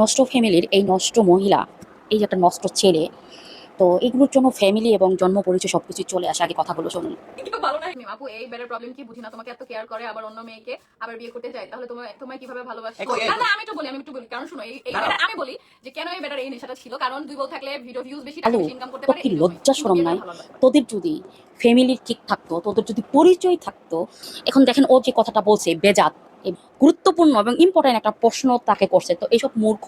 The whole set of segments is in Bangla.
নষ্ট ফ্যামিলির এই নষ্ট মহিলা, এই যে একটা নষ্ট ছেলে, তো এগুলোর জন্য ফ্যামিলি এবং জন্ম পরিচয় সবকিছু চলে আসে। আগে কথাগুলো শুনুন। কিন্তু ভালো না আপু, এই বেডের প্রবলেম কি বুঝি না, তোমাকে এত কেয়ার করে আবার অন্য মেয়েকে আবার বিয়ে করতে চায়, তাহলে তোমায় কিভাবে ভালোবাসে? না আমি একটু বলি কারণ শুনো, এই আমি বলি যে কেন এই বেডের এই নেশাটা ছিল, কারণ দুই বউ থাকলে ভিডিও ভিউজ বেশি, টাকা আলু, বেশি ইনকাম করতে তোর পারে, কি এই জন্যই। লজ্জা কিন্তু শরম বিয়ে নাই? করে ভালো লাগবে। তোদের যদি ফ্যামিলি ঠিক থাকতো, তোদের যদি পরিচয় থাকতো, এখন দেখেন ও যে কথাটা বলছে বেজাত, এই গুরুত্বপূর্ণ এবং ইম্পর্টেন্ট একটা প্রশ্ন তাকে করছে। তো এইসব মূর্খ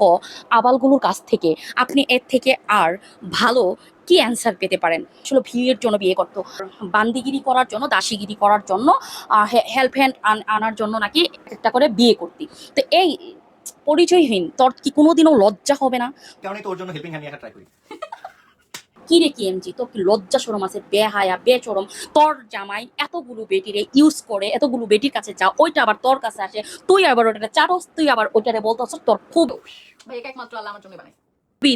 আবালগুলোর কাছ থেকে আপনি এর থেকে আর ভালো কি অ্যান্সার পেতে পারেন? আসলে ভিড়ের জন্য বিয়ে করতো, বান্দিগিরি করার জন্য, দাসীগিরি করার জন্য, হেল্প হ্যান্ড আনার জন্য নাকি একটা করে বিয়ে করতি। তো এই পরিচয়হীন তোর কি কোনোদিনও লজ্জা হবে না? কারণে তোর জন্য হেল্পিং হ্যান্ড নিয়ে ট্রাই করি। কি রে কি এমজি, তোর কি লজ্জা শরম আছে? বেহায়া বেচরম, তোর জামাই এতগুলো বেটিরে ইউজ করে, এতগুলো বেটির কাছে যা, ওইটা আবার তোর কাছে আসে, তুই আবার ওটারে চারস, তুই আবার ওইটারে বলতেছ তোর খুব ভাইয়াকে একমাত্র আল্লাহ আমার জন্য বানাই।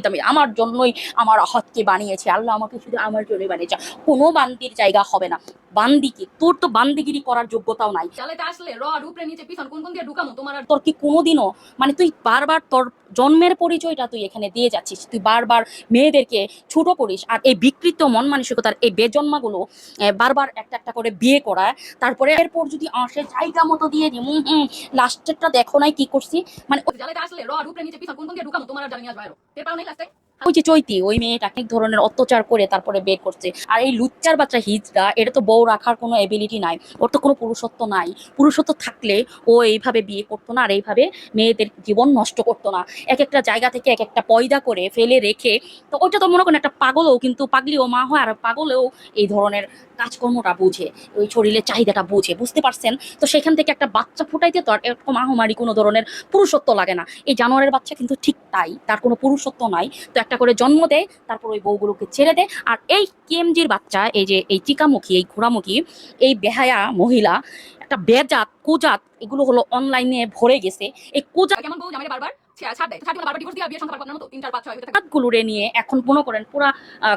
আমি আমার জন্যই আমার হদকে বানিয়েছে আল্লাহ, আমাকে শুধু আমার জন্যই বানিয়েছে। কোনো বান্দির জায়গা হবে না। বান্দিকে, তোর তো বান্দিগিরি করার যোগ্যতাও নাই। জ্বালাইতে আসলে রড উপরে নিচে পিছন কোন দিয়ে ঢুকামো তোমার আর তোর কি কোনোদিনও, মানে তুই বারবার তোর জন্মের পরিচয়টা তুই এখানে দিয়ে যাচ্ছিস, তুই বারবার মেয়েদেরকে ছোট করিস, আর এই বিকৃত মন মানসিকতার এই বেজন্মাগুলো বারবার একটা একটা করে বিয়ে করা, তারপরে এরপর যদি আসে জায়গা মতো দিয়ে দিই। লাস্টেরটা দেখো নাই কি করছি, মানে জ্বালাইতে আসলে রড উপরে নিচে পিছন কোন দিয়ে ঢুকামো তোমার আর জানি আজ বাইরো, টের পাও নাই লাস্টে? ওই যে চৈতি, ওই মেয়েটাকে এক ধরনের অত্যাচার করে তারপরে বের করছে। আর এই লুচ্চার বাচ্চা হিজড়া, এটা তো বউ রাখার কোনো এবিলিটি নাই, ওর তো কোনো পুরুষত্ব নাই। পুরুষত্ব থাকলে ও এইভাবে বিয়ে করতো না, আর এইভাবে মেয়েদের জীবন নষ্ট করতো না। এক একটা জায়গা থেকে এক একটা পয়দা করে ফেলে রেখে, তো ওইটা তো মনে করেন একটা পাগলও, কিন্তু পাগলিও মা হয়, আর পাগলেও এই ধরনের কাজকর্মটা বুঝে, ওই শরীরের চাহিদাটা বুঝে, বুঝতে পারছেন? তো সেখান থেকে একটা বাচ্চা ফুটাইতে তো আর এরকম আহমারি কোনো ধরনের পুরুষত্ব লাগে না। এই জানোয়ারের বাচ্চা কিন্তু ঠিক তাই, তার কোনো পুরুষত্ব নাই। তো একটা করে জন্ম দেয়, তারপর ওই বউগুলোকে ছেড়ে দেয়। আর এই কেএমজির বাচ্চা, এই যে এই চিকামুখী, এই ঘোড়ামুখী, এই বেহায়া মহিলা, একটা বেজাত কুজাত, এগুলো হলো অনলাইনে ভরে গেছে। এই কুজাত কেমন বউ জামাইরে বারবার ছাড় দেয়, তো ছাড় বারবার ডিভোর্স দিয়ে বিয়ে সংসার পারবো না, তো 3 4 5 6 হইতে থাকে। গুলোরে নিয়ে এখন মনে করেন পুরা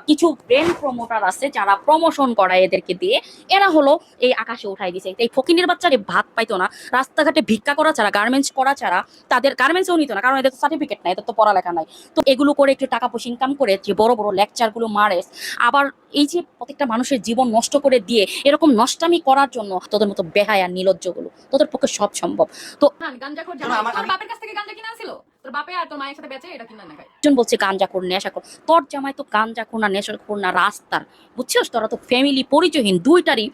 কিছু ব্রেন প্রমোটার আছে যারা প্রমোশন করায় এদেরকে দিয়ে, এরা হলো এই আকাশে উঠাই দিছে। এই ফকিনের বাচ্চারে ভাত পাইতো না, রাস্তাঘাটে ভিক্ষা করা ছাড়া, গার্মেন্টস করা ছাড়া, তাদের গার্মেন্টসও নিত না, কারণ এদের তো সার্টিফিকেট নাই, এদের তো পড়ালেখা নাই। তো এগুলো করে একটু টাকা পয়সা ইনকাম করে যে বড় বড় লেকচার গুলো মারে, আবার এই যে প্রত্যেকটা মানুষের জীবন নষ্ট করে দিয়ে এরকম নষ্টামি করার জন্য তোদের মতো বেহায়া নির্লজ্জ গুলো, তোদের পক্ষে সব সম্ভব। তো গাঞ্জাখোর শোনো, জামাই আমার তোর আমি বাপের কাছ থেকে গাঞ্জা কিনা আনছিল, তোর বাপে আর তোর মায়ের সাথে বেচে এটা কিনা না খায়। একজন বলছে গাঞ্জা খোর, নেশা খোর, তোর জামাই তো গাঞ্জা খোর না, নেশা খোর না, রাস্তার, বুঝছিস? তোরা তো ফ্যামিলি পরিচয়হীন, দুইটারই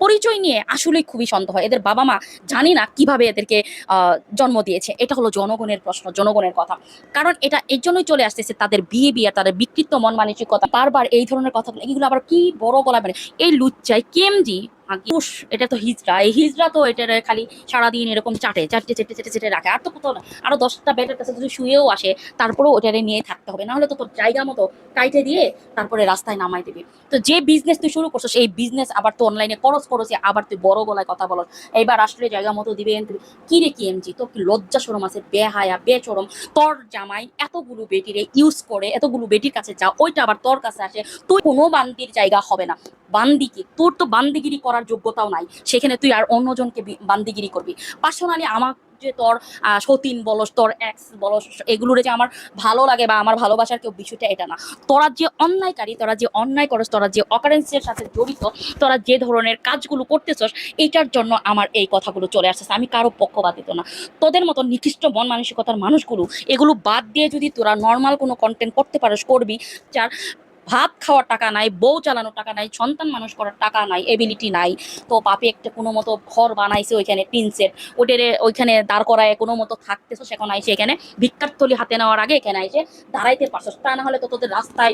পরিচয় নিয়ে আসলেই খুবই সন্দেহ হয়। এদের বাবা মা জানি না কিভাবে এদেরকে জন্ম দিয়েছে। এটা হলো জনগণের প্রশ্ন, জনগণের কথা। কারণ এটা এই জন্যই চলে আসতেছে, তাদের বিয়ে তাদের বিকৃত মন মানসিকতা, বারবার এই ধরনের কথা, এগুলো আবার কি বড় গলা, মানে এই লুচ্চাই কেমজি। এটা তো হিজড়া, এই হিজড়া তো এটা খালি সারাদিন এরকম চাটে চাটে চেটে চেটে চেটে রাখে, আর তো কোথাও না। আরো 10টা বেডের কাছে যদি শুয়েও আসে, তারপরেও ওটারে নিয়ে থাকতে হবে, না হলে তো তোর জায়গা মতো কাইটে দিয়ে তারপরে রাস্তায় নামাই দিবি। তো যে বিজনেস তুই শুরু করছিস, এই বিজনেস আবার তো অনলাইনে করছি, আবার তুই বড় গলায় কথা বলস, এইবার আসলে জায়গা মতো দিবে। কি রে কি এমজি, তোর কি লজ্জা শরম আছে? বেহায়া বেচরম, তোর জামাই এতগুলো বেটিরে ইউজ করে, এতগুলো বেটির কাছে যা, ওইটা আবার তোর কাছে আসে, তুই কোনো বান্দির জায়গা হবে না। বান্দিকে, তোর তো বান্দিগিরি করার যোগ্যতাও নাই, সেখানে তুই আর অন্যজনকে বান্দিগিরি করবি। পার্সোনালি আমার যে তোর সতীন বলস, তোর এক্স বলস, এগুলোর যে আমার ভালো লাগে বা আমার ভালোবাসার কেউ বিষয়টা এটা না। তোরা যে অন্যায়কারী, তোরা যে অন্যায় করস, তোরা যে অকারেন্সের সাথে জড়িত, তোরা যে ধরনের কাজগুলো করতেছস, এইটার জন্য আমার এই কথাগুলো চলে আসতেছে। আমি কারো পক্ষপাতিত না। তোদের মতো নিকৃষ্ট মন মানসিকতার মানুষগুলো, এগুলো বাদ দিয়ে যদি তোরা নর্মাল কোনো কন্টেন্ট করতে পারস, করবি। যার ভাত খাওয়ার টাকা নাই, বউ চালানোর টাকা নাই, সন্তান মানুষ করার টাকা নাই, এবিলিটি নাই, তো বাপে একটা কোনো মতো ঘর বানাইছে ওইখানে টিন সেট, ওটারে ওইখানে দাঁড় করায় কোনো মতো থাকতেছো, সেখানে আইসে এখানে ভিক্ষার থলি হাতে নেওয়ার আগে এখানে আইসে দাঁড়াইতে পারছো, তা না হলে তো তোদের রাস্তায়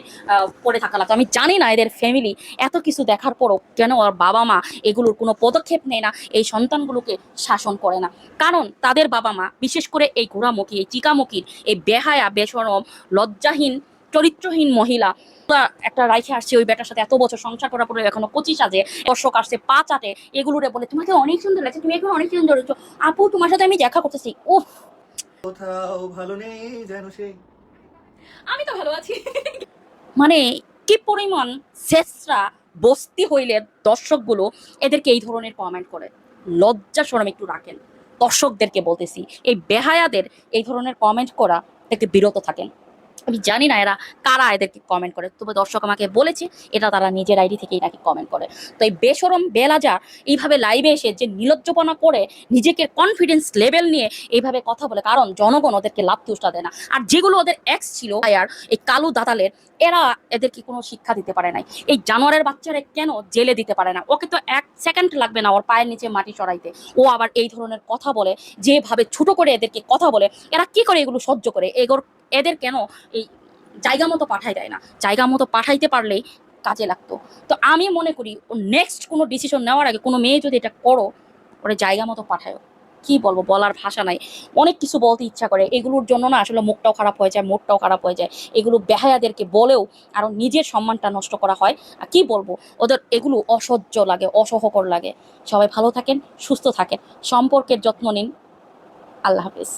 পড়ে থাকা লাগতো। আমি জানি না এদের ফ্যামিলি এত কিছু দেখার পরও কেন ওর বাবা মা এগুলোর কোনো পদক্ষেপ নেয় না, এই সন্তানগুলোকে শাসন করে না। কারণ তাদের বাবা মা, বিশেষ করে এই ঘোড়ামুখী, এই চিকামুখীর, এই বেহায়া বেশরম লজ্জাহীন চরিত্রহীন মহিলা একটা রাইখে আসছে, ওই বেটার সাথে এত বছর সংসার করার পরে এখনো কচি সাজে, দর্শক আসছে পা চাটে, এগুলোরে বলে তোমাকে অনেক সুন্দর লাগছে, তুমি এখন অনেক সুন্দর হচ্ছ, আপু তোমার সাথে আমি দেখা করতেছি। উফ, কোথাও ভালো নেই যেন সেই। আমি তো ভালো আছি। মানে কি পরিমাণ শেষরা বস্তি হইলে দর্শকগুলো এদেরকে এই ধরনের কমেন্ট করে? লজ্জা শরম একটু রাখেন। দর্শকদেরকে বলতেছি, এই বেহায়াদের এই ধরনের কমেন্ট করা থেকে বিরত থাকেন। আমি জানি না এরা কারা এদেরকে কমেন্ট করে, তবে দর্শক আমাকে বলেছে এটা তারা নিজের আইডি থেকেই নাকি কমেন্ট করে। তো এই বেশরম বেলাজা এইভাবে লাইভে এসে যে নির্লজ্জপনা করে নিজেকে কনফিডেন্স লেভেল নিয়ে এইভাবে কথা বলে, কারণ জনগণ ওদেরকে লাভ তুষ্টা দেয় না। আর যেগুলো ওদের এক্স ছিল আর এই কালু দাতালের, এরা এদেরকে কোনো শিক্ষা দিতে পারে নাই। এই জানোয়ারের বাচ্চারা কেন জেলে দিতে পারে না? ওকে তো 1 সেকেন্ড লাগবে না ওর পায়ের নিচে মাটি সরাইতে, ও আবার এই ধরনের কথা বলে, যেভাবে ছোট করে এদেরকে কথা বলে। এরা কি করে এগুলো সহ্য করে? এদের কেন এই জায়গা মতো পাঠাই দেয় না? জায়গা মতো পাঠাইতে পারলেই কাজে লাগতো। তো আমি মনে করি ও নেক্সট কোনো ডিসিশন নেওয়ার আগে, কোনো মেয়ে যদি এটা করো, ওরে জায়গা মতো পাঠায়। কি বলবো, বলার ভাষা নাই। অনেক কিছু বলতে ইচ্ছা করে, এগুলোর জন্য না আসলে মুখটাও খারাপ হয়ে যায়, মুডটাও খারাপ হয়ে যায়। এগুলো বেহায়াদেরকে বলেও আরো নিজের সম্মানটা নষ্ট করা হয়। আর কি বলবো, ওদের এগুলো অসহ্য লাগে, অসহ্যকর লাগে। সবাই ভালো থাকেন, সুস্থ থাকেন, সম্পর্কের যত্ন নিন। আল্লাহ হাফেজ।